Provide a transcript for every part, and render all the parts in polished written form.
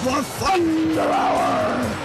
the Thunder Hour!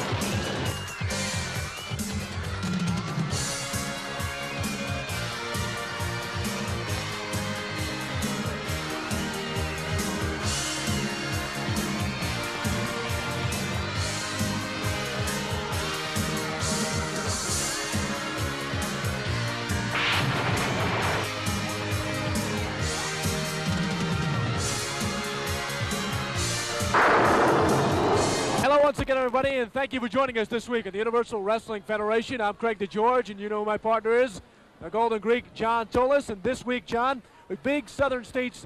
Once again, everybody, and thank you for joining us this week at the Universal Wrestling Federation. I'm Craig DeGeorge, and you know who my partner is, the Golden Greek, John Tolis. And this week, John, a big Southern States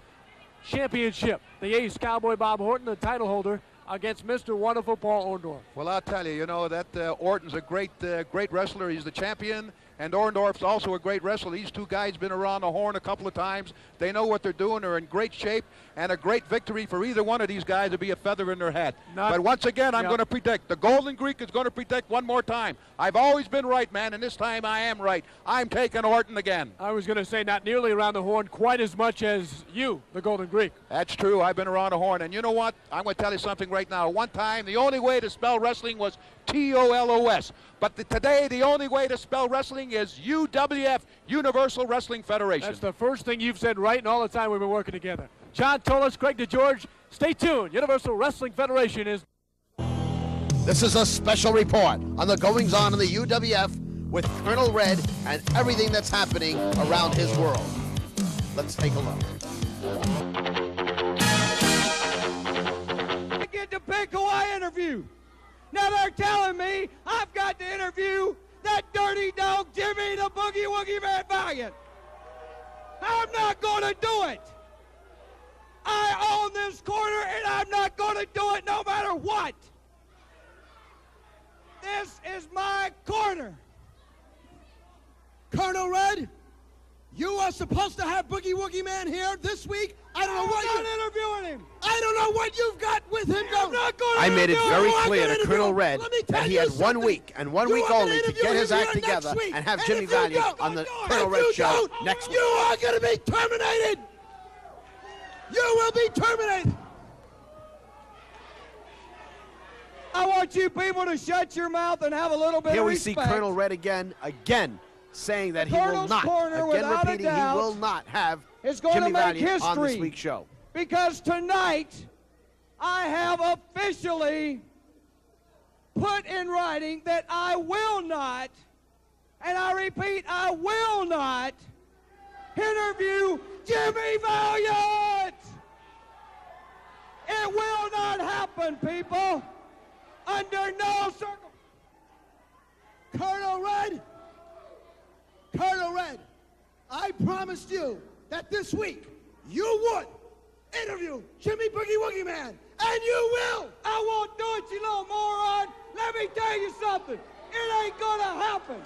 championship. The ace, Cowboy Bob Orton, the title holder, against Mr. Wonderful Paul Orndorff. Well, I'll tell you, that Orton's a great wrestler. He's the champion, and Orndorff's also a great wrestler. These two guys been around the horn a couple of times. They know what they're doing. They're in great shape, and a great victory for either one of these guys to be a feather in their hat. But once again, I'm going to predict. The Golden Greek is going to predict one more time. I've always been right, man, and this time I am right. I'm taking Orton again. I was going to say not nearly around the horn quite as much as you, the Golden Greek. That's true. I've been around the horn, and you know what? I'm going to tell you something right now. One time, the only way to spell wrestling was T-O-L-O-S. But today, the only way to spell wrestling is UWF, Universal Wrestling Federation. That's the first thing you've said right in all the time we've been working together. John Tolis, Craig DeGeorge, stay tuned. Universal Wrestling Federation is... This is a special report on the goings-on in the UWF with Colonel Red and everything that's happening around his world. Let's take a look. I get to pick who I interview. Now they're telling me I've got to interview that dirty dog Jimmy the Boogie Woogie Man Valiant. I'm not going to do it. I own this corner, and I'm not going to do it no matter what. This is my corner. Colonel Red, you are supposed to have Boogie Woogie Man here this week. I don't know what I'm not interviewing him. I don't know what you've got with him. I'm not going to I made it very I'm clear gonna to interview Colonel him. Red Let me that tell he you had 1 something. week and 1 You week are gonna only to interview get him his here act next together week. and have And Jimmy if you Valiant don't, on the if Colonel you Red show don't, next week. You are going to be terminated. You will be terminated. I want you people to shut your mouth and have a little bit Here of we respect. see Colonel Red again saying that he will Colonel's not, corner, again without a repeating, he doubt, will not have is going Jimmy to make Valiant on this history. week's show. Because tonight, I have officially put in writing that I will not, and I repeat, I will not interview Jimmy Valiant. It will not happen, people. Under no circumstances. Colonel Red, I promised you that this week you would interview Jimmy Boogie Woogie Man, and you will. I won't do it, you little moron. Let me tell you something. It ain't gonna happen.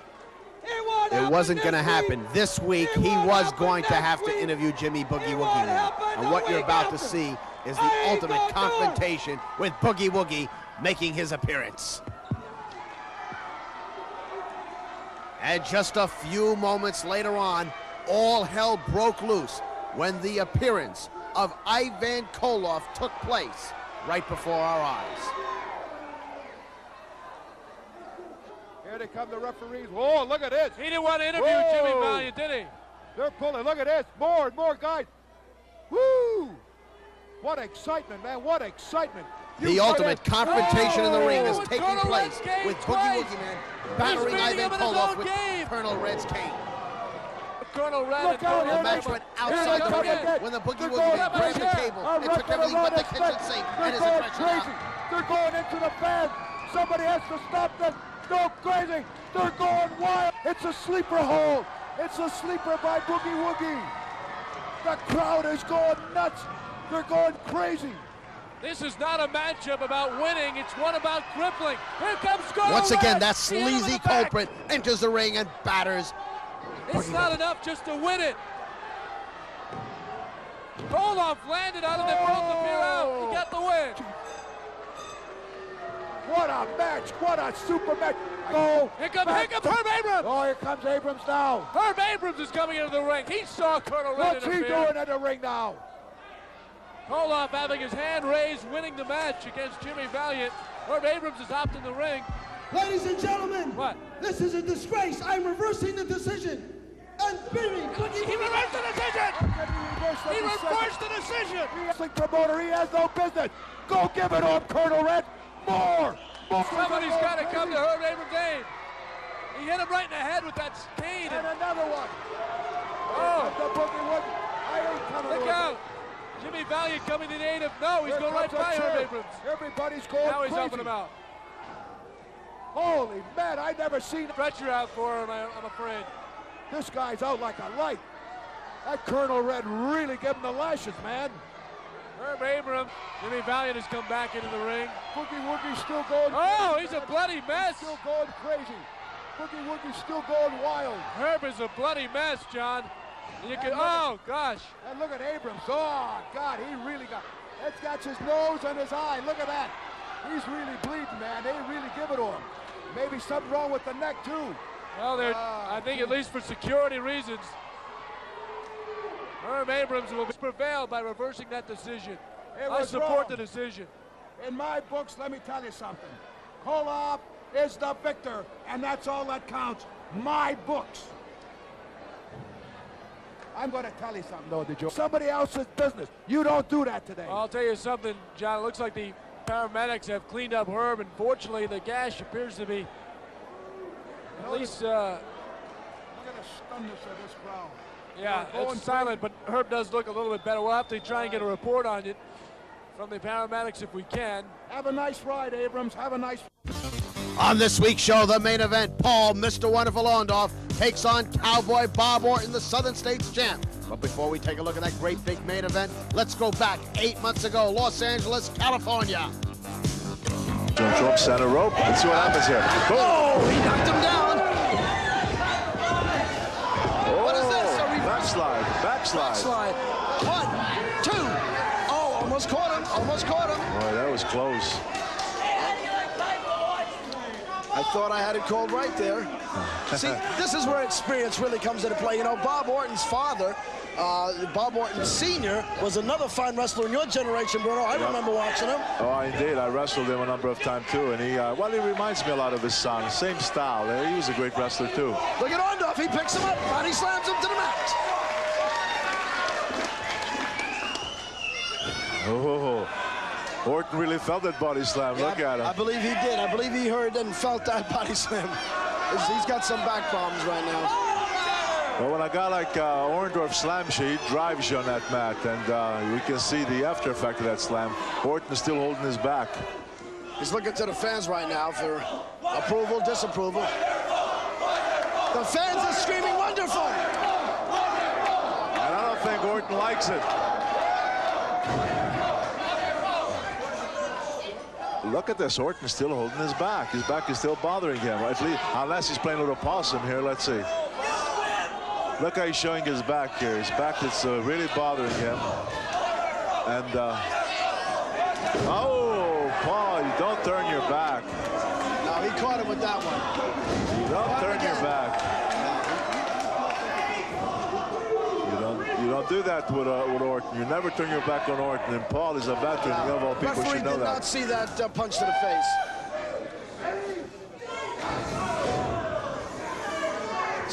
It won't happen. It wasn't this going to happen week. this week. It He won't was happen going to next have to week. interview Jimmy Boogie It Woogie won't Man. happen And the what you're week about to after. see is the I ain't ultimate gonna do it. confrontation with Boogie Woogie making his appearance. And just a few moments later on, all hell broke loose when the appearance of Ivan Koloff took place right before our eyes. Here they come, the referees. Whoa, look at this. He didn't want to interview Whoa. Jimmy Valiant, did he? They're pulling. Look at this. More and more guys. Woo! What excitement, man. What excitement. The ultimate confrontation in the ring is Whoa, taking Colonel place Red's game with Boogie twice. Woogie Man battering beating Ivan him in his Koloff own with game. Colonel Red's cane. Colonel Red Look and out, Colonel here The match they went Here outside they the come ring again. when the Boogie They're Woogie going Man up grabbed the here. cable A and took ref everything and a but the run kitchen expect. sink They're and his going impression crazy. out. They're going into the fans. Somebody has to stop them. Go crazy. They're going wild. It's a sleeper hold. It's a sleeper by Boogie Woogie. The crowd is going nuts. They're going crazy. This is not a matchup about winning. It's one about crippling. Here comes Colonel Once again, Red. that The end of sleazy the back. culprit enters the ring and batters. It's not enough just to win it. Koloff landed on him. They both appear out. He got the win. What a match. What a super match. Go. Here comes Herb Abrams. Oh, here comes Abrams now. Herb Abrams is coming into the ring. He saw Colonel Red What's he interfere. doing in the ring now? Koloff having his hand raised, winning the match against Jimmy Valiant. Herb Abrams is hopped in the ring. Ladies and gentlemen, What? This is a disgrace. I'm reversing the decision. And beating He reversed the decision! He reversed the decision! Wrestling promoter, he has no business. Go give it on, Colonel Red. More. Somebody's got to come to Herb Abrams' aid. He hit him right in the head with that cane. And another one. Oh, The boogie wood. I ain't coming look to out. Jimmy Valiant coming to the aid of, no, he's Here going right comes a by chair. Herb Abrams. Everybody's going Now he's crazy. helping him out. Holy man, I never seen Stretcher out for him, I'm afraid. this guy's out like a light. That Colonel Red really gave him the lashes, man. Herb Abrams, Jimmy Valiant has come back into the ring. Boogie Woogie's still going Oh, crazy. he's a bloody mess. Still going crazy. Boogie Woogie's still going wild. Herb is a bloody mess, John. You can, oh, gosh. And look at Abrams. Oh, God, he really got... That's got his nose and his eye. Look at that. He's really bleeding, man. They really give it to him. Maybe something wrong with the neck, too. Well, I think at least for security reasons, Herb Abrams will prevail by reversing that decision. It I was support wrong. the decision. In my books, let me tell you something. Koloff is the victor, and that's all that counts. My books. I'm going to tell you something, though, did you? Somebody else's business. You don't do that today. I'll tell you something, John. It looks like the paramedics have cleaned up Herb, and fortunately, the gash appears to be at least, Look at the stunness of this crowd. yeah, We're going it's silent, but Herb does look a little bit better. We'll have to try and get a report on it from the paramedics if we can. Have a nice ride, Abrams. Have a nice... On this week's show, the main event, Paul, Mr. Wonderful Orndorff, takes on Cowboy Bob Orton, the Southern States champ. But before we take a look at that great big main event, let's go back 8 months ago, Los Angeles, California. From center rope. Let's see what happens here. Boom. Oh, he knocked him down. What is this? A reverse? Backslide. Backslide. 1, 2. Oh, almost caught him. Almost caught him. Boy, that was close. I thought I had it called right there. See, this is where experience really comes into play. You know, Bob Orton's father, Bob Orton Sr., was another fine wrestler in your generation, Bruno. I remember watching him. Oh, indeed. I wrestled him a number of times, too. And he, well, he reminds me a lot of his son. Same style. He was a great wrestler, too. Look at Orndorff. He picks him up. Body slams him to the mat. Oh, Orton really felt that body slam. Look at him. I believe he did. I believe he heard and felt that body slam. He's got some back problems right now. Well, when a guy like Orndorff slams you, he drives you on that mat. And we can see the after effect of that slam. Orton is still holding his back. He's looking to the fans right now for approval, disapproval. The fans are screaming wonderful. And I don't think Orton likes it. Look at this. Orton still holding his back. His back is still bothering him. At least, unless he's playing a little possum here. Let's see. Look how he's showing his back here. His back is really bothering him. And, oh, Paul, you don't turn your back. No, he caught him with that one. You don't turn your back. You don't do that with Orton. You never turn your back on Orton. And Paul is a veteran. Of all people Referee should know did that. not see that punch to the face.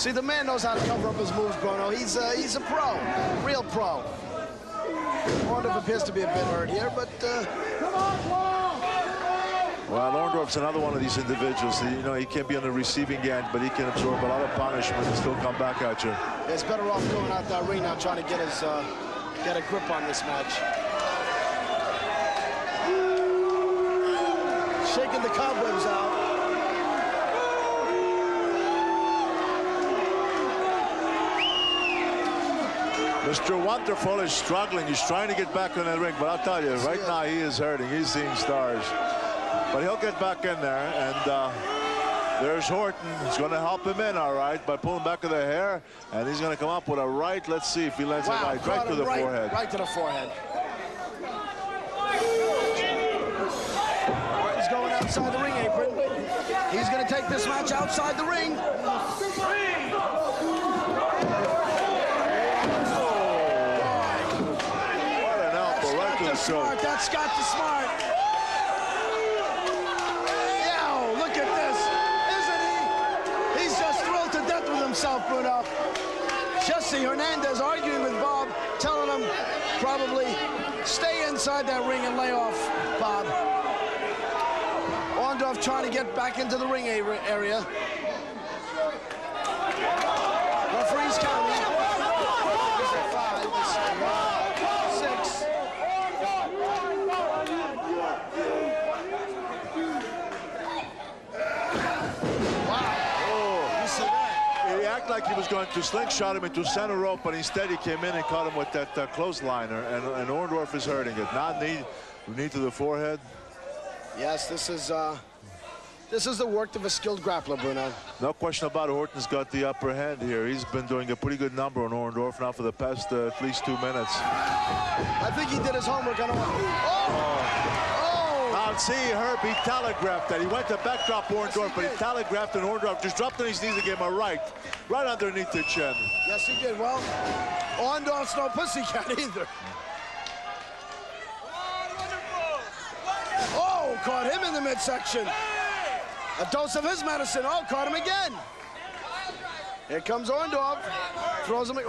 See, the man knows how to cover up his moves, Bruno. He's a pro, real pro. Orndorff appears to be a bit hurt here, but well, Orndorff's another one of these individuals. You know, he can be on the receiving end, but he can absorb a lot of punishment and still come back at you. it's better off going out that ring now, trying to get his get a grip on this match. Shaking the cobwebs out. Mr. Wonderful is struggling. He's trying to get back on that ring, but I'll tell you, right now he is hurting. He's seeing stars. But he'll get back in there, and there's Orton. He's going to help him in, all right, by pulling back of the hair, and he's going to come up with a right. Let's see if he lands a right to the forehead. Right to the forehead. Orton's going outside the ring apron. He's going to take this match outside the ring. the Smart. That's Scott the Smart. Yo, look at this. Isn't he? He's just thrilled to death with himself, Bruno. Jesse Hernandez arguing with Bob, telling him probably stay inside that ring and lay off, Bob. Orndorff trying to get back into the ring area. Referee's counting. 5, 6. He acted like he was going to slingshot him into center rope, but instead he came in and caught him with that clothesliner, and Orndorff is hurting it. Not knee to the forehead. Yes, this is the work of a skilled grappler, Bruno. No question about it. Horton's got the upper hand here. He's been doing a pretty good number on Orndorff now for the past at least 2 minutes. I think he did his homework on Now see, Herb, he telegraphed that. He went to backdrop Orndorff, but he telegraphed, and Orndorff just dropped on his knees and gave him a right underneath the chin. Yes, he did. Well, Orndorff's no pussycat either. Oh, caught him in the midsection. A dose of his medicine. Oh, caught him again. Here comes Orndorff. Throws him. Oh!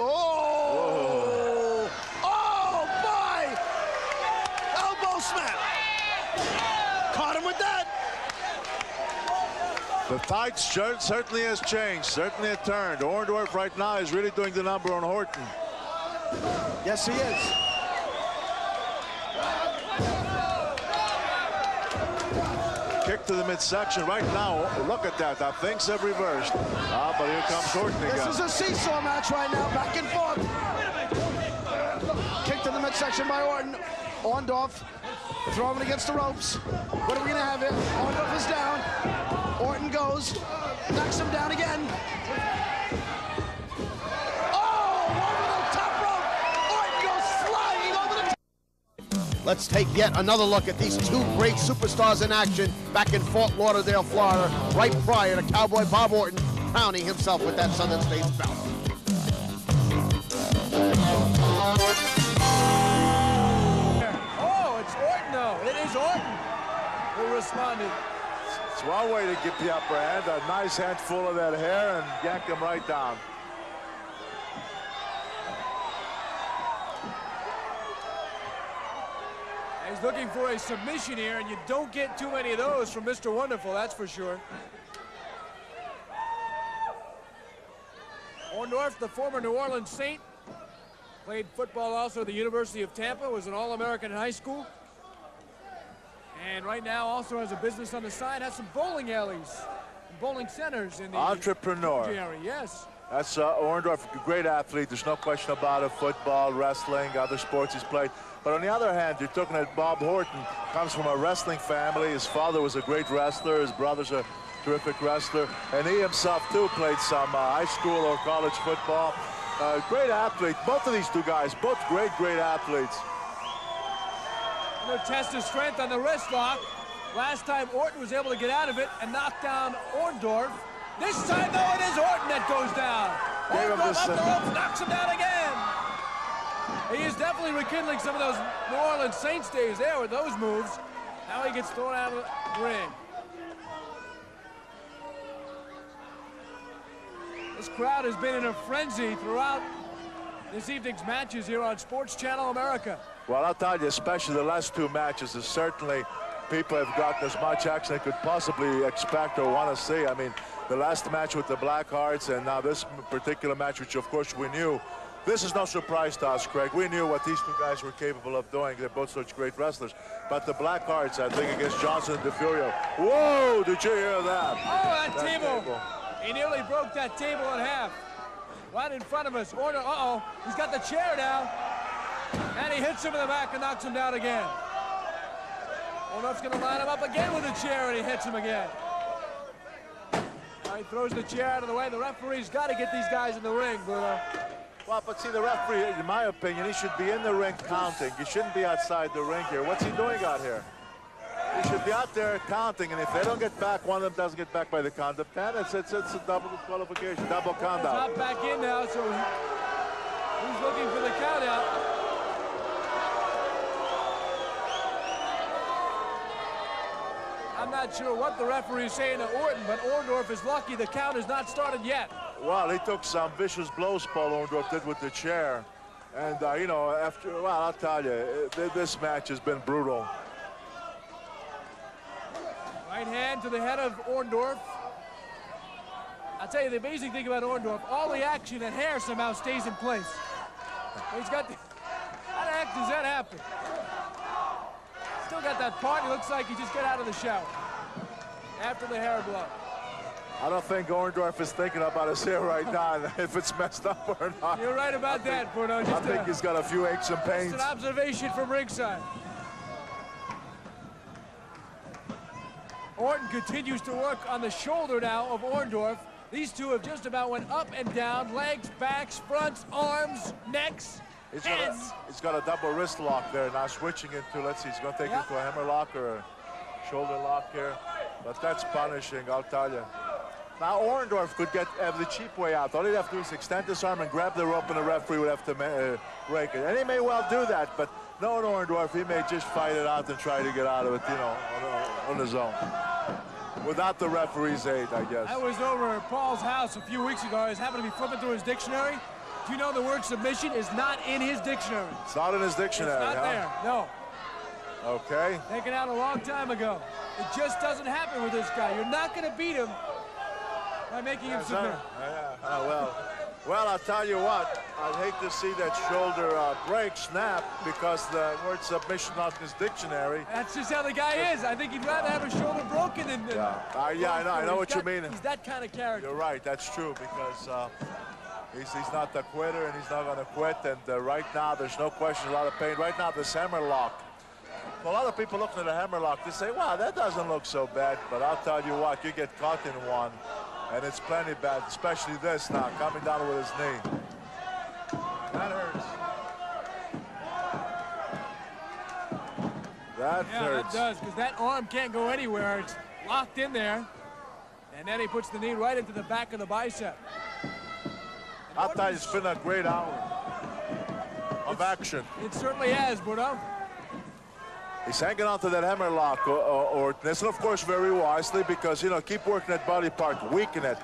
Whoa. Oh, boy! Elbow smack. Caught him with that. The tide certainly has changed, certainly has turned. Orndorff right now is really doing the number on Horton. Yes, he is. Kick to the midsection right now. Look at that. Things have reversed. But here comes Horton again. This is a seesaw match right now, back and forth. Kick to the midsection by Orton. Orndorff throwing it against the ropes. What are we going to have here? Orndorff is down. Orton goes, knocks him down again. Oh, over the top rope. Orton goes flying over the top. Let's take yet another look at these two great superstars in action back in Fort Lauderdale, Florida, right prior to Cowboy Bob Orton crowning himself with that Southern States belt. Oh, it's Orton, though. It is Orton who responded. It's one way to get the upper hand. A nice handful of that hair and yank him right down. He's looking for a submission here, and you don't get too many of those from Mr. Wonderful, that's for sure. Orndorff, the former New Orleans Saint, played football also at the University of Tampa, was an All-American in high school. And right now also has a business on the side, has some bowling alleys, and bowling centers in the entrepreneur area, yes. That's Orndorff, a great athlete. There's no question about it. Football, wrestling, other sports he's played. But on the other hand, you're talking at Bob Horton, comes from a wrestling family. His father was a great wrestler. His brother's a terrific wrestler. And he himself, too, played some high school or college football. Great athlete. Both of these two guys, both great athletes. They'll test his strength on the wrist lock. Last time Orton was able to get out of it and knock down Orndorff. This time, though, it is Orton that goes down. Orndorff up the ropes, knocks him down again. He is definitely rekindling some of those New Orleans Saints days there with those moves. Now he gets thrown out of the ring. This crowd has been in a frenzy throughout this evening's matches here on Sports Channel America. Well, I'll tell you, especially the last two matches, is certainly people have gotten as much action they could possibly expect or want to see. I mean, the last match with the Blackhearts and now this particular match, which of course we knew. This is no surprise to us, Craig. We knew what these two guys were capable of doing. They're both such great wrestlers. But the Blackhearts, I think, against Johnson and DeFurio. Whoa, did you hear that? Oh, that table. He nearly broke that table in half. Right in front of us. Orton, uh-oh, he's got the chair down. And he hits him in the back and knocks him down again. Orndorff's going to line him up again with a chair, and he hits him again. Now he throws the chair out of the way. The referee's got to get these guys in the ring, Bruno. Well, but see, the referee, in my opinion, he should be in the ring counting. He shouldn't be outside the ring here. What's he doing out here? He should be out there counting, and if they don't get back, one of them doesn't get back by the count of 10, it's a double disqualification, double count out. Not back in now, so he's looking for the count out. not sure what the referee is saying to Orton, but Orndorff is lucky the count has not started yet. Well, he took some vicious blows, Paul Orndorff did with the chair. And, you know, well, I'll tell you, this match has been brutal. Right hand to the head of Orndorff. I'll tell you the amazing thing about Orndorff, all the action and hair somehow stays in place. He's got the, how the heck does that happen? Still got that part. He looks like he just got out of the shower after the hair blow. I don't think Orndorff is thinking about his hair right now, if it's messed up or not. You're right about that, Bruno. I think he's got a few aches and pains. Just an observation from ringside. Orton continues to work on the shoulder now of Orndorff. These two have just about went up and down, legs, backs, fronts, arms, necks, heads. He's got a double wrist lock there, now switching into, let's see, he's going to take it to a hammer lock or a shoulder lock here. But that's punishing, I'll tell you. Now Orndorff could have the cheap way out. All he'd have to do is extend his arm and grab the rope, and the referee would have to rake it. And he may well do that, but knowing Orndorff, he may just fight it out and try to get out of it, you know, on his own. Without the referee's aid, I guess. I was over at Paul's house a few weeks ago. I was happened to be flipping through his dictionary. Do you know the word submission is not in his dictionary? It's not in his dictionary, It's not there, no. Okay. Taken out a long time ago. It just doesn't happen with this guy. You're not going to beat him by making him submit. Well, I'll tell you what. I'd hate to see that shoulder break, snap, because the word submission not in his dictionary. That's just how the guy is. I think he'd rather have a shoulder broken than... I know what you mean. He's that kind of character. You're right, that's true, because he's not a quitter, and he's not going to quit. And right now, there's no question, a lot of pain. Right now, this hammer lock. A lot of people looking at a hammer lock, they say, wow, that doesn't look so bad. But I'll tell you what, you get caught in one, and it's plenty bad, especially this now, coming down with his knee. That hurts. That hurts. That does, because that arm can't go anywhere. It's locked in there. And then he puts the knee right into the back of the bicep. I'll tell you, it's been a great hour of action. It certainly has, Bruno. He's hanging on to that hammer lock, Orton. And of course, very wisely, because, you know, keep working that body part, weaken it.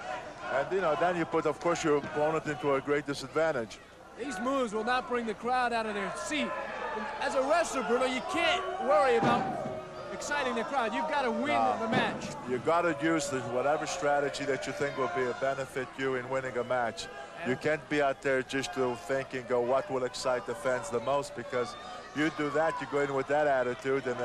And, you know, then you put, of course, your opponent into a great disadvantage. These moves will not bring the crowd out of their seat. As a wrestler, Bruno, you can't worry about exciting the crowd. You've got to win the match. You've got to use whatever strategy that you think will be a benefit you in winning a match. You can't be out there just thinking, what will excite the fans the most, because you do that, you go in with that attitude, and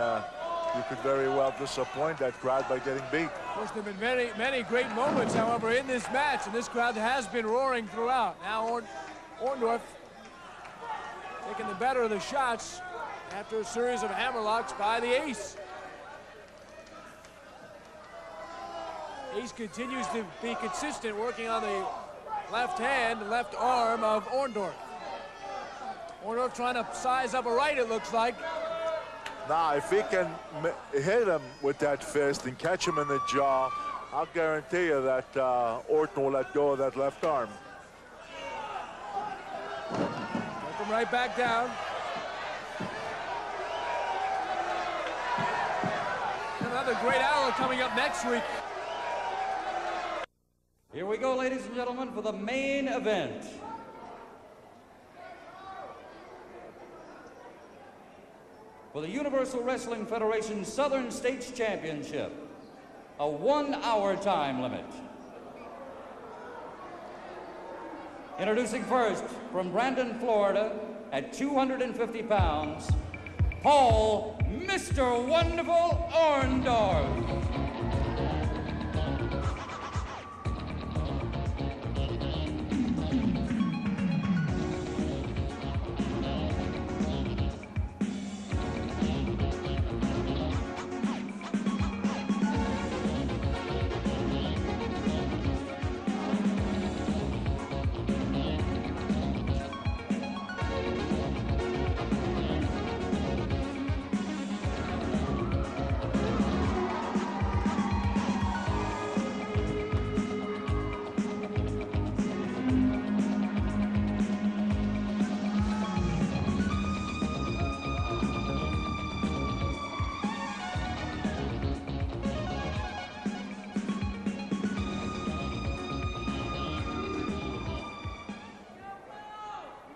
you could very well disappoint that crowd by getting beat. Of course, there have been many great moments, however, in this match, and this crowd has been roaring throughout. Now Orndorff taking the better of the shots after a series of hammerlocks by the Ace. Ace continues to be consistent, working on the left hand, left arm of Orndorff. Orndorff trying to size up a right, it looks like. Now, if he can hit him with that fist and catch him in the jaw, I'll guarantee you that Orton will let go of that left arm. Took him right back down. Another great hour coming up next week. Here we go, ladies and gentlemen, for the main event. For the Universal Wrestling Federation Southern States Championship, a 1-hour time limit. Introducing first, from Brandon, Florida, at 250 pounds, Paul, Mr. Wonderful Orndorff.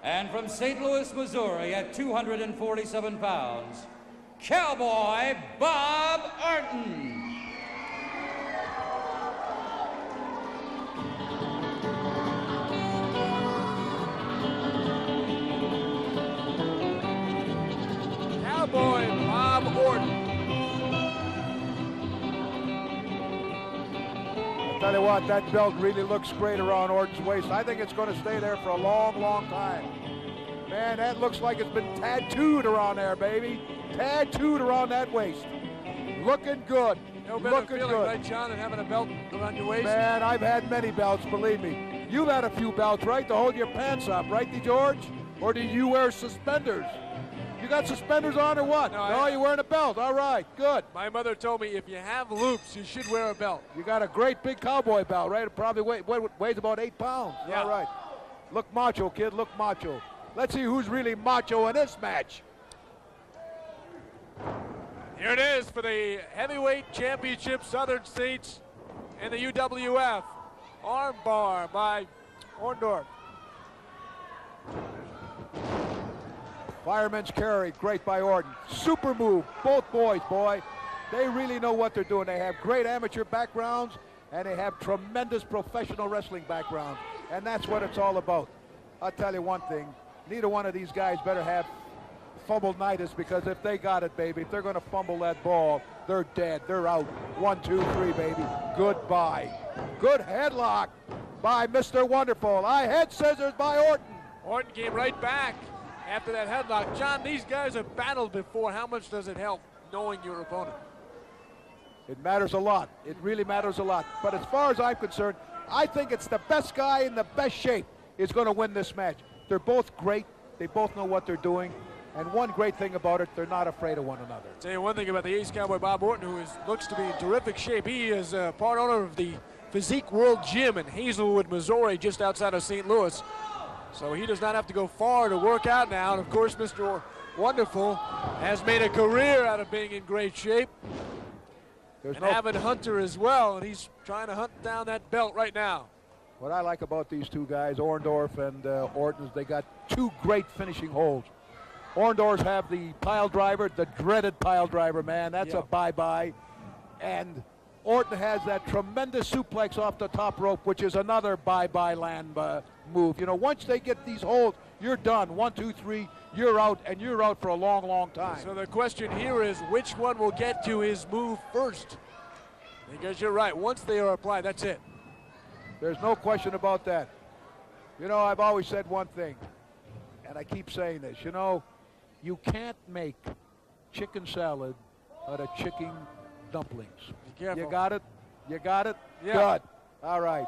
And from St. Louis, Missouri at 247 pounds, Cowboy Bob Orton. Cowboy Bob Orton. I'll tell you what, that belt really looks great around Orton's waist. I think it's going to stay there for a long, long time. Man, that looks like it's been tattooed around there, baby. Tattooed around that waist. Looking good. No better Looking feeling, good. right, John, than having a belt around your waist? Man, I've had many belts, believe me. You've had a few belts, right, to hold your pants up, right, George? Or do you wear suspenders? You got suspenders on or what? No, you're wearing a belt. All right, good. My mother told me if you have loops, you should wear a belt. You got a great big cowboy belt, right? It probably weighs about 8 pounds. Yeah. All right. Look macho, kid. Look macho. Let's see who's really macho in this match. Here it is for the heavyweight championship, Southern States and the UWF. Armbar by Orndorff. Fireman's carry, great by Orton. Super move, both boys, boy. They really know what they're doing. They have great amateur backgrounds, and they have tremendous professional wrestling backgrounds, and that's what it's all about. I'll tell you one thing, neither one of these guys better have fumble-nitis, because if they got it, baby, if they're going to fumble that ball, they're dead. They're out. 1, 2, 3, baby. Goodbye. Good headlock by Mr. Wonderful. Head scissors by Orton. Orton came right back after that headlock. John, these guys have battled before. How much does it help knowing your opponent? It matters a lot. It really matters a lot. But as far as I'm concerned, I think it's the best guy in the best shape is going to win this match. They're both great. They both know what they're doing. And one great thing about it, they're not afraid of one another. I'll tell you one thing about the Ace Cowboy Bob Orton, who looks to be in terrific shape. He is part owner of the Physique World Gym in Hazelwood, Missouri, just outside of St. Louis. So he does not have to go far to work out now. And of course, Mr. Wonderful has made a career out of being in great shape. An avid hunter as well, and he's trying to hunt down that belt right now. What I like about these two guys, Orndorff and Orton, is they got two great finishing holds. Orndorff have the pile driver, the dreaded pile driver, man. That's a bye-bye. And Orton has that tremendous suplex off the top rope, which is another bye-bye land move. You know, once they get these holds, you're done. 1, 2, 3, you're out, and you're out for a long, long time. So the question here is, which one will get to his move first? Because you're right, once they are applied, that's it. There's no question about that. You know, I've always said one thing, and I keep saying this. You know, you can't make chicken salad out of chicken dumplings. Be careful. You got it? You got it? Yeah. Good. All right.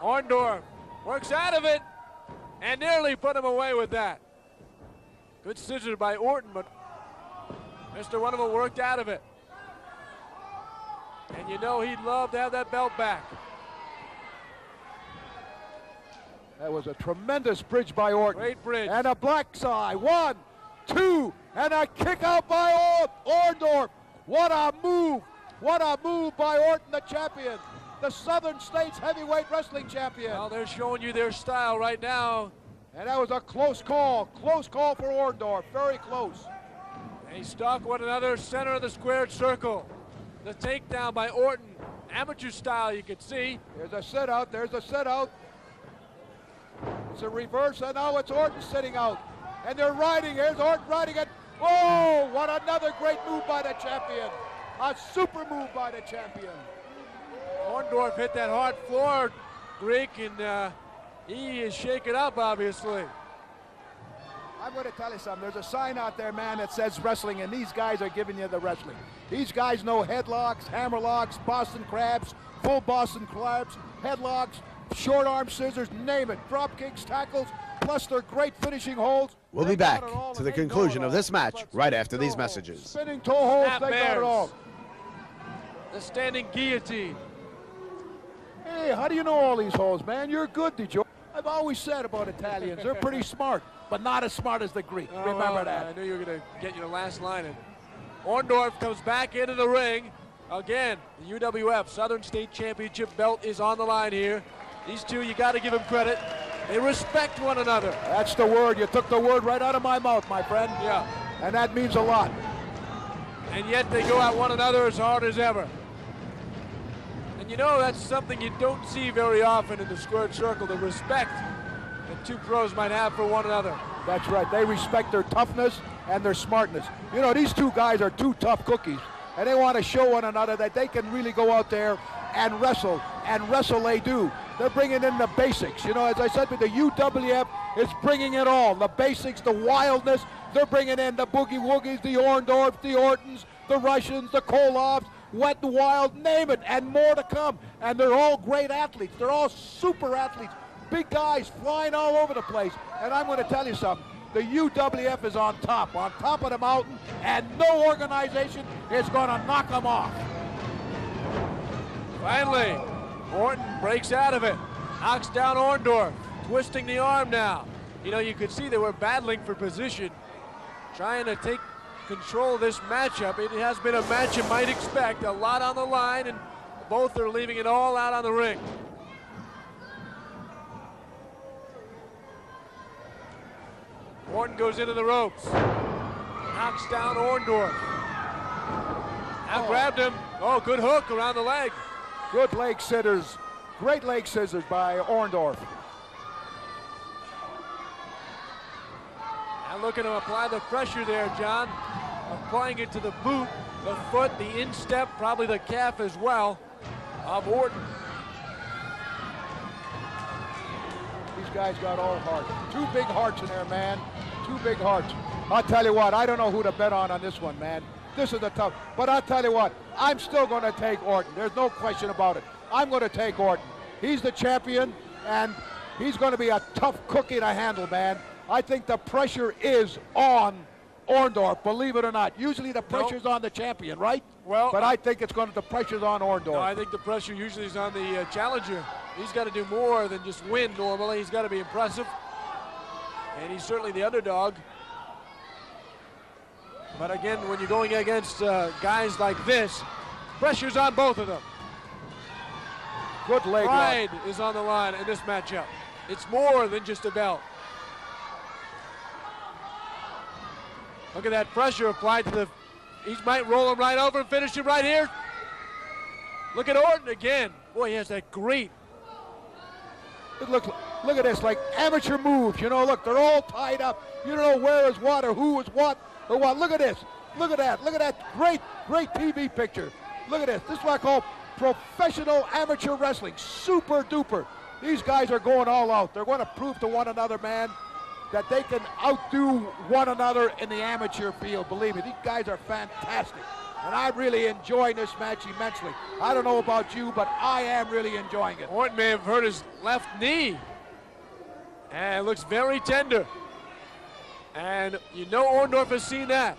Orndorff works out of it and nearly put him away with that. Good scissors by Orton, but Mr. Wonderful worked out of it. And you know he'd love to have that belt back. That was a tremendous bridge by Orton. Great bridge. And a black side. 1, 2, and a kick out by Orndorff. What a move. What a move by Orton, the champion. The Southern States Heavyweight Wrestling Champion. Well, they're showing you their style right now. And that was a close call. Close call for Orndorff. Very close. They stalk one another, center of the squared circle. The takedown by Orton. Amateur style, you can see. There's a sit out. There's a sit out. It's a reverse, and now it's Orton sitting out. And they're riding. Here's Orton riding it. Oh, what another great move by the champion. A super move by the champion. Orndorff hit that hard floor, Greek, and he is shaken up, obviously. I'm going to tell you something. There's a sign out there, man, that says wrestling, and these guys are giving you the wrestling. These guys know headlocks, hammerlocks, Boston crabs, full Boston crabs, headlocks, short arm scissors, name it. Drop kicks, tackles, plus their great finishing holds. We'll be back to the conclusion of this match right after these messages. Spinning toe holds, Snap they got bears. it all. The standing guillotine. Hey, how do you know all these holds, man? You're good, DeJoy. I've always said about Italians, they're pretty smart, but not as smart as the Greek. Remember that. I knew you were going to get your last line in. Orndorff comes back into the ring. Again, the UWF Southern State Championship belt is on the line here. These two, you got to give them credit. They respect one another. That's the word. You took the word right out of my mouth, my friend. Yeah. And that means a lot. And yet they go at one another as hard as ever. And you know, that's something you don't see very often in the squared circle, the respect that two pros might have for one another. That's right. They respect their toughness and their smartness. You know, these two guys are two tough cookies, and they want to show one another that they can really go out there and wrestle they do. They're bringing in the basics. You know, as I said, the UWF is bringing it all. The basics, the wildness. They're bringing in the Boogie Woogies, the Orndorffs, the Ortons, the Russians, the Koloffs, Wet and Wild, name it, and more to come. And they're all great athletes. They're all super athletes. Big guys flying all over the place. And I'm going to tell you something. The UWF is on top of the mountain, and no organization is going to knock them off. Finally, Orton breaks out of it, knocks down Orndorff, twisting the arm now. You know, you could see they were battling for position, trying to take control of this matchup. It has been a match you might expect, a lot on the line, and both are leaving it all out on the ring. Orton goes into the ropes, knocks down Orndorff. Now grabbed him. Oh, good hook around the leg. Good leg scissors. Great leg scissors by Orndorff. Now looking to apply the pressure there, John. Applying it to the boot, the foot, the instep, probably the calf as well of Orton. These guys got all heart. Two big hearts in there, man. Two big hearts. I'll tell you what, I don't know who to bet on this one, man. This is a tough, but I'll tell you what, I'm still going to take Orton. There's no question about it. I'm going to take Orton. He's the champion, and he's going to be a tough cookie to handle, man. I think the pressure is on Orndorff, believe it or not. Usually the pressure's on the champion, right? Well, but I think the pressure's on Orndorff. No, I think the pressure usually is on the challenger. He's got to do more than just win normally. He's got to be impressive. And he's certainly the underdog. But again, when you're going against guys like this, pressure's on both of them. Good leg lock. Pride is on the line in this matchup. It's more than just a belt. Look at that pressure applied to the, he might roll him right over and finish him right here. Look at Orton again. Boy, he has that great. Look at this, like amateur moves. You know, look, they're all tied up. You don't know where is what or who is what or what. Look at this. Look at that. Look at that great TV picture. Look at this. This is what I call professional amateur wrestling. Super duper. These guys are going all out. They're going to prove to one another, man, that they can outdo one another in the amateur field. Believe me, these guys are fantastic. And I'm really enjoying this match immensely. I don't know about you, but I am really enjoying it. Orton may have hurt his left knee. And it looks very tender. And you know Orndorff has seen that.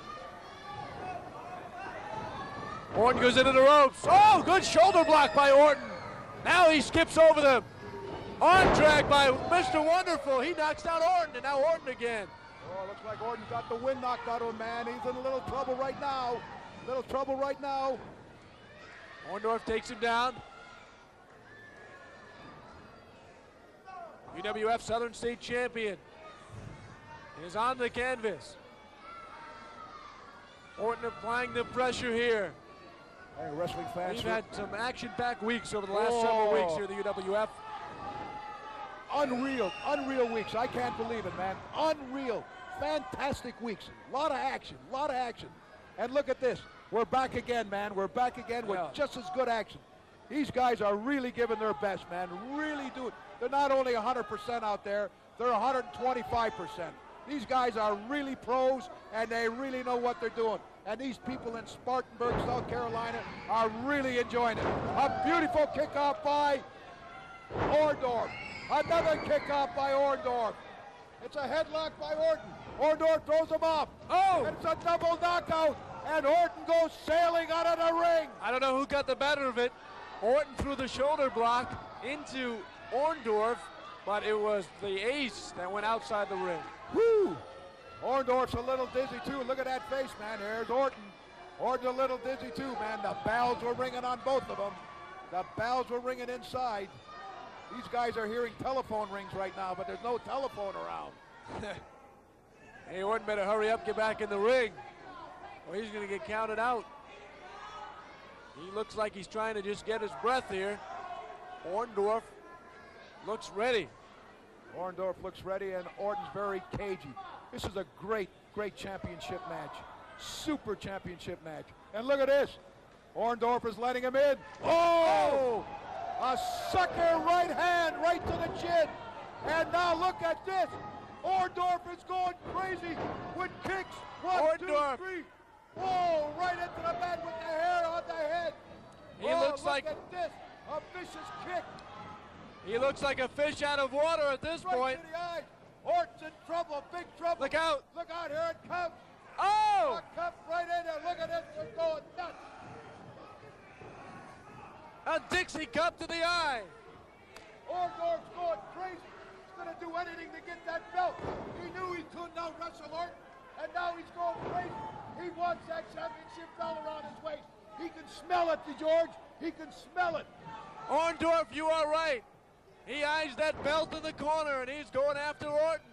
Orton goes into the ropes. Oh, good shoulder block by Orton. Now he skips over them. Arm drag by Mr. Wonderful. He knocks down Orton, and now Orton again. Oh, looks like Orton's got the wind knocked out of him, man. He's in a little trouble right now. Little trouble right now. Orndorff takes him down. UWF Southern State Champion is on the canvas. Orton applying the pressure here. Hey, wrestling fans. We've had some action-packed weeks over the last several weeks here at the UWF. Unreal weeks. I can't believe it, man. Unreal. Fantastic weeks. A lot of action. And look at this. We're back again, man. We're back again with just as good action. These guys are really giving their best, man. Really do it. They're not only 100% out there, they're 125%. These guys are really pros, and they really know what they're doing. And these people in Spartanburg, South Carolina, are really enjoying it. A beautiful kickoff by Orndorff. Another kickoff by Orndorff. It's a headlock by Orton. Orndorff throws him off. Oh! And it's a double knockout. And Orton goes sailing out of the ring. I don't know who got the better of it. Orton threw the shoulder block into Orndorff, but it was the ace that went outside the ring. Woo! Orndorff's a little dizzy too. Look at that face, man. There's Orton. Orton's a little dizzy too, man. The bells were ringing on both of them. The bells were ringing inside. These guys are hearing telephone rings right now, but there's no telephone around. Hey, Orton better hurry up, get back in the ring, or he's going to get counted out. He looks like he's trying to just get his breath here. Orndorff looks ready. Orndorff looks ready, and Orton's very cagey. This is a great, great championship match. Super championship match. And look at this. Orndorff is letting him in. Oh! A sucker right hand right to the chin. And now look at this. Orndorff is going crazy with kicks. One, two, three. Whoa, right into the mat with the hair on the head. He looks look like at this. A vicious kick. He looks like a fish out of water at this Right point. to the eyes. Orton's in trouble, big trouble. Look out. Look out, here it comes. Oh! A cup right in there. Look at this. They're going nuts. A Dixie cup to the eye. Orndorff's going crazy. He's going to do anything to get that belt. He knew he couldn't out-wrestle Orton, and now he's going crazy. He wants that championship belt around his waist. He can smell it, George. He can smell it. Orndorff, you are right. He eyes that belt in the corner, and he's going after Orton.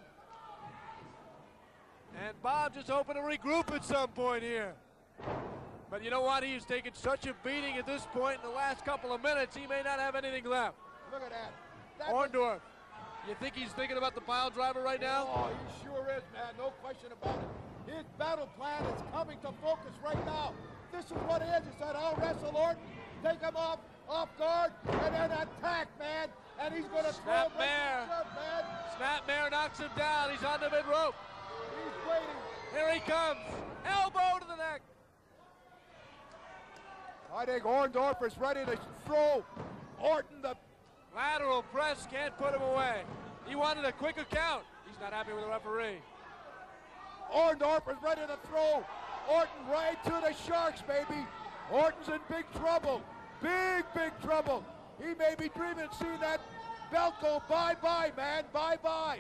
And Bob just hoping to regroup at some point here. But you know what? He's taken such a beating at this point in the last couple of minutes, he may not have anything left. Look at that. Orndorff, you think he's thinking about the pile driver right now? Oh, he sure is, man. No question about it. His battle plan is coming to focus right now. This is what it is. He said, I'll wrestle Orton, take him off guard, and then attack, man. And he's going to throw him right to the surf, man. Snapmare knocks him down. He's on the mid rope. He's waiting. Here he comes. Elbow to the neck. I think Orndorff is ready to throw Orton the lateral press, can't put him away. He wanted a quicker count. He's not happy with the referee. Orndorff is ready to throw Orton right to the Sharks, baby. Orton's in big trouble. Big, big trouble. He may be dreaming of seeing that belt go bye-bye, man. Bye-bye.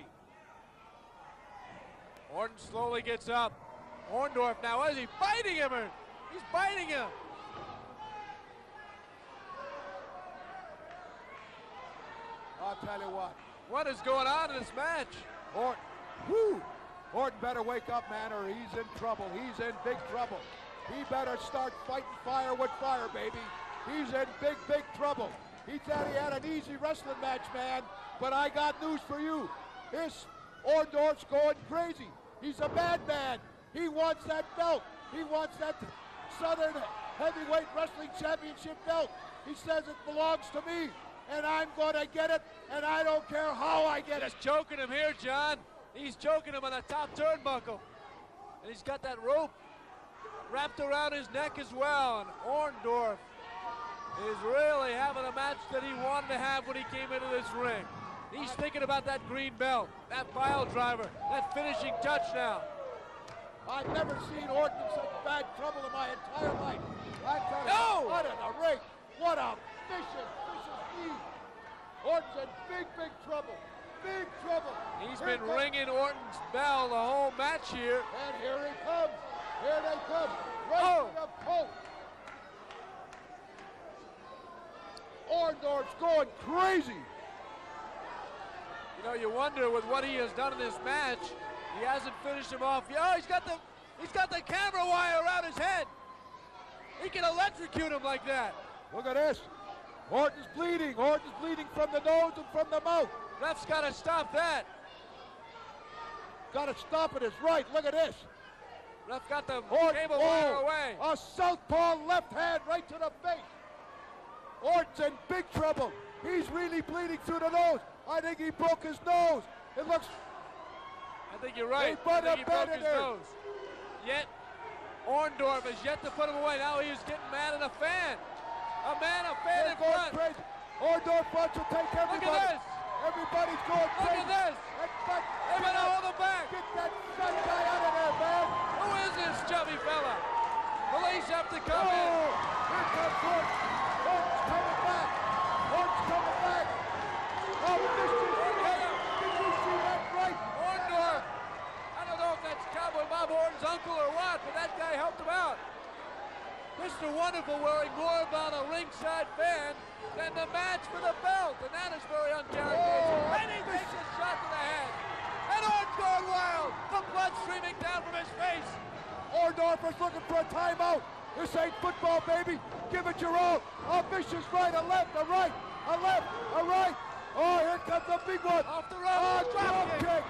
Orton slowly gets up. Orndorff now, is he biting him? He's biting him. I'll tell you what. What is going on in this match? Orton better wake up, man, or he's in trouble. He's in big trouble. He better start fighting fire with fire, baby. He's in big, big trouble. He thought he had an easy wrestling match, man, but I got news for you. This Orndorff's going crazy. He's a madman. He wants that belt. He wants that Southern Heavyweight Wrestling Championship belt. He says it belongs to me, and I'm going to get it, and I don't care how I get it. Just choking him here, John. He's choking him on the top turnbuckle. And he's got that rope wrapped around his neck as well. And Orndorff is really having a match that he wanted to have when he came into this ring. He's thinking about that green belt, that pile driver, that finishing touchdown. I've never seen Orton in such bad trouble in my entire life. I'm telling you, what in the ring. What a vicious, vicious knee. Orton's in big, big trouble. Big trouble. He's been ringing Orton's bell the whole match here. And here he comes. Here they come. Right to the post. Orndorff's going crazy. You know, you wonder with what he has done in this match, he hasn't finished him off. Oh, he's got the camera wire around his head. He can electrocute him like that. Look at this. Orton's bleeding. Orton's bleeding from the nose and from the mouth. Ref's got to stop that. Got to stop it. It's right. Look at this. Ref got the cable wire away. A southpaw left hand right to the face. Orton's in big trouble. He's really bleeding through the nose. I think he broke his nose. It looks... I think you're right. I think he broke his nose. Yet, Orndorff has yet to put him away. Now he is getting mad at a fan. A fan in front. Crazy. Orndorff wants to take everybody. Look at this. Everybody's going crazy. Look at this. They're going to hold him back. Get that fat guy out of there, man. Who is this chubby fella? Police have to come in. Here comes Orton. Orton's coming back. Orton's coming back. Oh, did you see that right? Orndorff. I don't know if that's Cowboy Bob Orton's uncle or what, but that guy helped him out. Mr. Wonderful wearing more about a ringside fan than the match for the belt, and that is very uncharacteristic. And he takes a shot to the head. And Orton's going wild. The blood streaming down from his face. Orndorff is looking for a timeout. This ain't football, baby. Give it your all. A vicious right, a left, a right, a left, a right. Oh, here comes a big one. Off the rope, drop kick.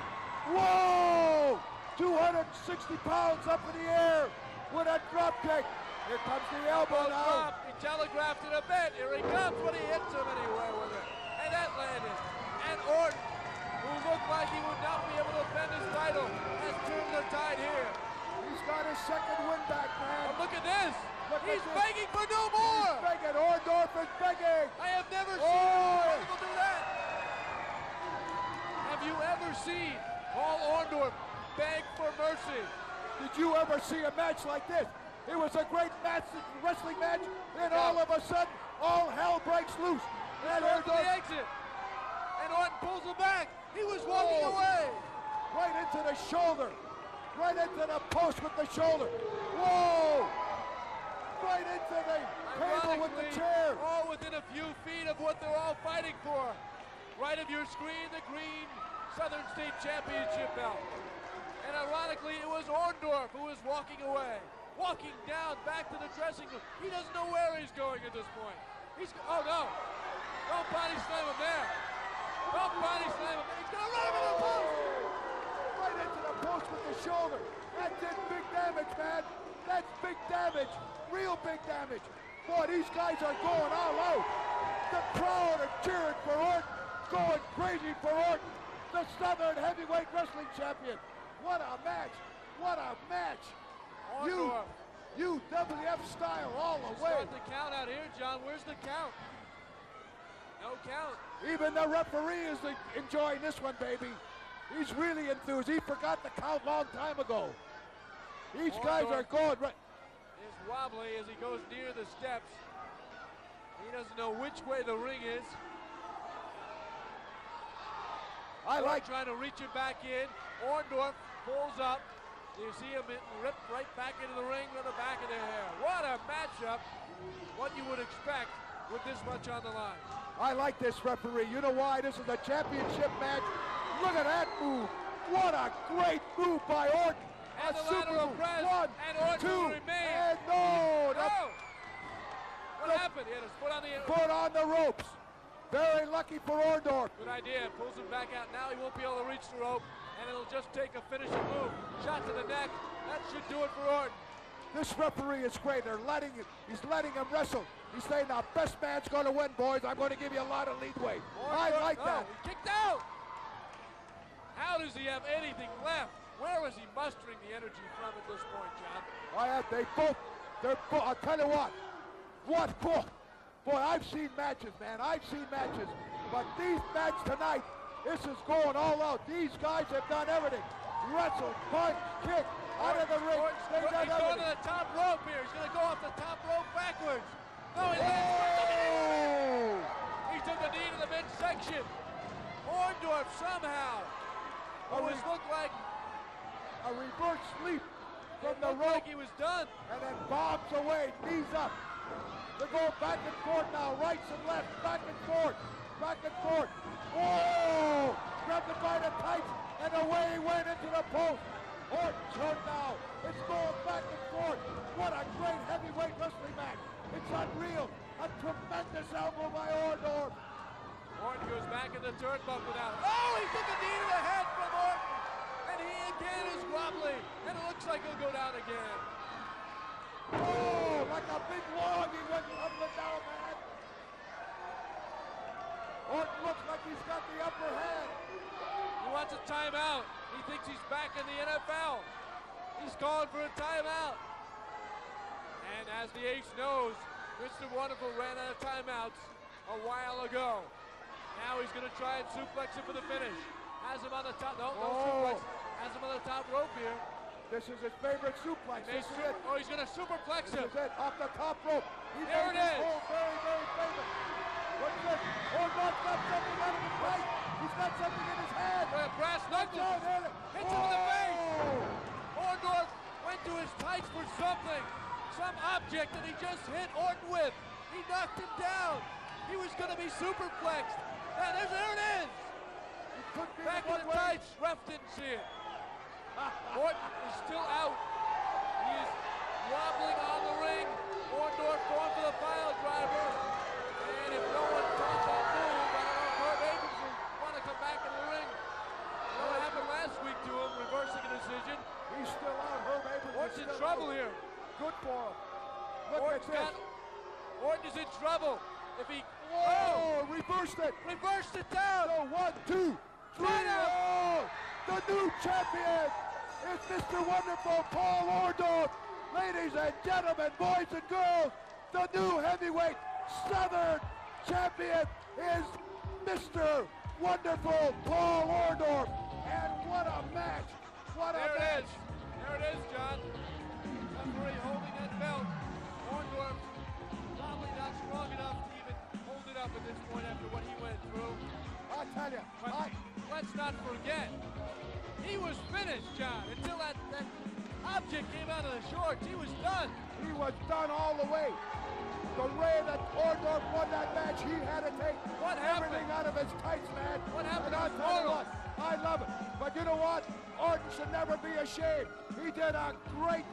Whoa! 260 pounds up in the air with a drop kick. Here comes the elbow now. He telegraphed it a bit. Here he comes when he hits him anywhere with it. And that landed. And Orton, who looked like he would not be able to defend his title, has turned the tide here. He's got his second win back, man. But look at this. He's this. begging for no more. He's begging. Orndorff is begging. I have never seen people do that. Have you ever seen Paul Orndorff beg for mercy? Did you ever see a match like this? It was a great match, wrestling match, and all of a sudden, all hell breaks loose. And Orton the exit. And Orton pulls him back. He was walking away. Right into the shoulder. Right into the post with the shoulder. Whoa! Right into the table with the chair. All within a few feet of what they're all fighting for. Right of your screen, the green Southern State Championship belt. And ironically, it was Orndorff who was walking away. Walking down back to the dressing room. He doesn't know where he's going at this point. Oh no. Don't body slam him there. Don't body slam him. He's gonna run him into the post. Right into the post with the shoulder. That did big damage, man. That's big damage. Real big damage. Boy, these guys are going all out. The crowd are cheering for Orton. Going crazy for Orton. The Southern Heavyweight Wrestling Champion. What a match. What a match. UWF style all the way. Start the count out here, John. Where's the count? No count. Even the referee is enjoying this one, baby. He's really enthused. He forgot the count long time ago. These guys are going right. Is wobbly as he goes near the steps. He doesn't know which way the ring is. I like trying to reach it back in. Orndorff pulls up. You see him ripped right back into the ring with the back of the hair. What a matchup. What you would expect with this much on the line. I like this referee. You know why? This is a championship match. Look at that move. What a great move by Orton. And a the super lateral move. press. 1, and Orton 2, will remain. and no. What happened? He had his foot on the foot on the ropes. Very lucky for Orndorff. Good idea. Pulls him back out. Now he won't be able to reach the rope. And it'll just take a finishing move. Shot to the neck. That should do it for Orton. This referee is great. He's letting him wrestle. He's saying, now, best man's going to win, boys. I'm going to give you a lot of leadway. I like that. He kicked out. How does he have anything left? Where is he mustering the energy from at this point, John? I'll tell you what. Boy, I've seen matches, man. I've seen matches. But these matches tonight, this is going all out. These guys have done everything. Wrestle, punch, kick, out of the ring. He's going to the top rope here. He's going to go off the top rope backwards. No, he lands. He took a knee to the midsection. Orndorff somehow always looked like a reverse leap from the rope. Like he was done. And then bombs away, knees up. They're going back and forth now, rights and left, back and forth, back and forth. Oh! Grabbed him by the tights, and away he went into the post. Orton's hurt now. It's going back and forth. What a great heavyweight wrestling match. It's unreal. A tremendous elbow by Orndorff. Orton goes back in the turnbuckle now. Oh, he took a knee to the head from Orton. And he again is wobbly. And it looks like he'll go down again. Oh, like a big log he went tumbling down, man. Orton looks like he's got the upper hand. He wants a timeout. He thinks he's back in the NFL. He's calling for a timeout. And as the ace knows, Mr. Wonderful ran out of timeouts a while ago. Now he's going to try and suplex him for the finish. Has him on the top. No suplex. Has him on the top rope here. This is his favorite suplex. This is it. Oh, he's going to superplex him. This is it. Off the top rope. There it is. Very, very favorite. What's this? Orndorff's got something out of his fight. He's got something in his hand. Brass knuckles. Hits him in the face. Orndorff went to his tights for something. some object that he just hit Orton with. He knocked him down. He was going to be superplexed. And there it is. Back in the tights. Ref didn't see it. Orton is still out. He is wobbling on the ring. Orndorff going for the pile driver. And if no one calls that move, I don't know if Herb Abrams will want to come back in the ring. You know what happened last week to him, reversing a decision. He's still out. Herb Abrams Orton's in trouble here. Good for him. Look at this. Orton is in trouble. If he... Oh, reversed it. Reversed it down. So 1, 2, 3. Oh, the new champion is Mr. Wonderful Paul Orndorff. Ladies and gentlemen, boys and girls, the new heavyweight Southern champion is Mr. Wonderful Paul Orndorff. And what a match. What a match. There it is, John. Referee holding that belt. Orndorff probably not strong enough to even hold it up at this point after what he went through. I tell you, but let's not forget, he was finished, John, until that object came out of the shorts. He was done. He was done all the way. The way that Orndorff won that match, he had to take everything out of his tights, man. What happened? And I'll tell you what, I love it. But you know what? Orton should never be ashamed. He did a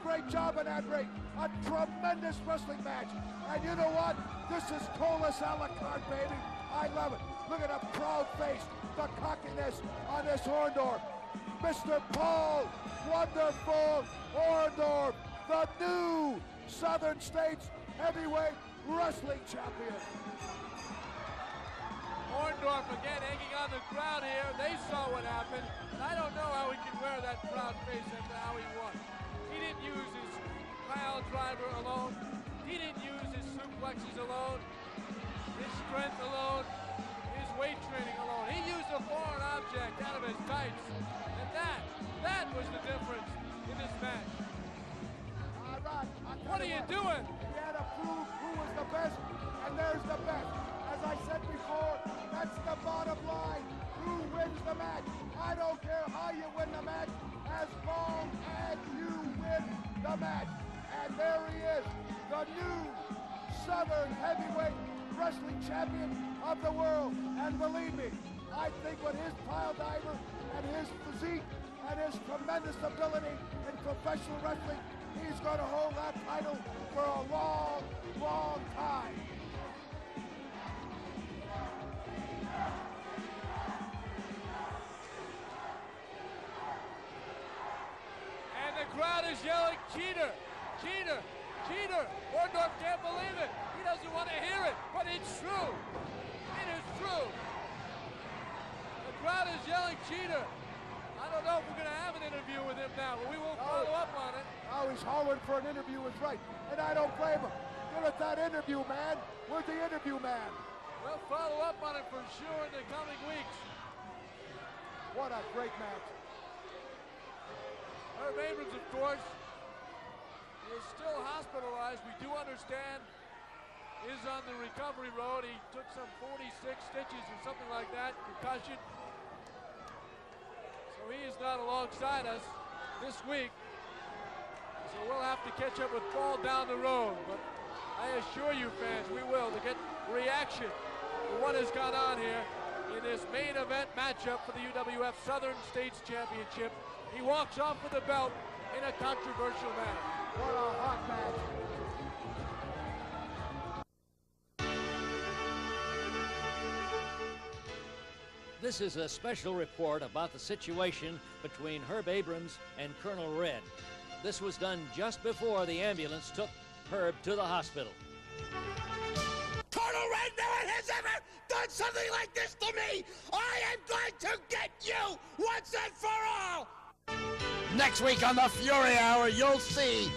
great job in that ring. A tremendous wrestling match. And you know what? This is Colas a la carte, baby. I love it. Look at the proud face, the cockiness on this Orndorff. Mr. Paul Wonderful Orndorff, the new Southern States Heavyweight Wrestling Champion. Orndorff again hanging on the crowd here. They saw what happened. And I don't know how he can wear that proud face after how he won. He didn't use his pile driver alone. He didn't use his suplexes alone, his strength alone, his weight training alone. He used a foreign object out of his tights. And that was the difference in this match. All right. What are you doing? He had to prove who was the best, and there's the best. As I said before, that's the bottom line. Who wins the match? I don't care how you win the match, as long as you win the match. And there he is, the new Southern Heavyweight Wrestling Champion of the world. And believe me, I think with his pile diver and his physique and his tremendous ability in professional wrestling, he's going to hold that title for a long time. And the crowd is yelling, cheater, cheater, cheater. Orndorff can't believe it. He doesn't want to hear it, but it's true. It is true. The crowd is yelling, cheater. I don't know if we're going to have an interview with him now, but we will follow up on it. Oh, he's hollering for an interview is right, and I don't blame him. Give us that interview, man. Where's the interview, man? We'll follow up on it for sure in the coming weeks. What a great match. Herb Abrams, of course, is still hospitalized. We do understand is on the recovery road. He took some 46 stitches or something like that, concussion. So he is not alongside us this week. So we'll have to catch up with Paul down the road. But I assure you, fans, we will, to get reaction to what has gone on here in this main event matchup for the UWF Southern States Championship. He walks off with the belt in a controversial manner. What a hot match. This is a special report about the situation between Herb Abrams and Colonel Red. This was done just before the ambulance took Herb to the hospital. Colonel Red, no one has ever done something like this to me! I am going to get you once and for all! Next week on the Fury Hour, you'll see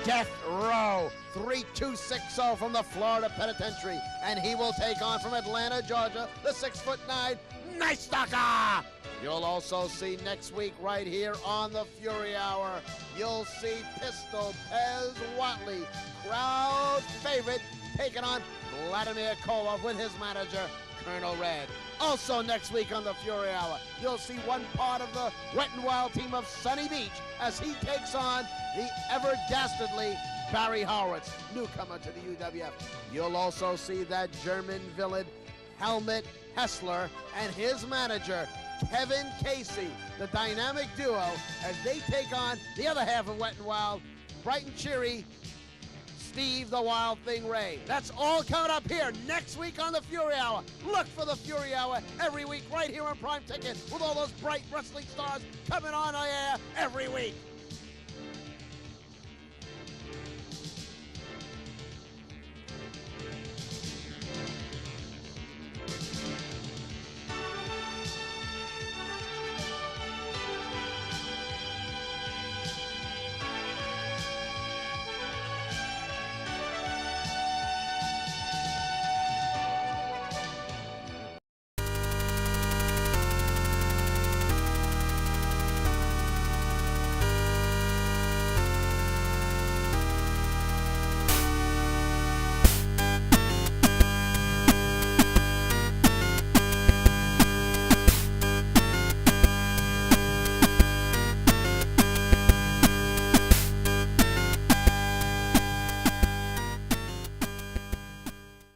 Death Row 3260 from the Florida Penitentiary, and he will take on from Atlanta, Georgia, the 6'9" Night Stalker. You'll also see next week right here on the Fury Hour, you'll see Pistol Pez Watley, crowd favorite, taking on Vladimir Koloff with his manager, Colonel Red. Also next week on the Fury Hour, you'll see one part of the Wet n Wild team of Sunny Beach as he takes on the ever dastardly Barry Horowitz, newcomer to the UWF. You'll also see that German villain, Helmut Hessler, and his manager, Kevin Casey, the dynamic duo, as they take on the other half of Wet and Wild, bright and cheery, Steve the Wild Thing Ray. That's all coming up here next week on the Fury Hour. Look for the Fury Hour every week right here on Prime Ticket with all those bright wrestling stars coming on air every week.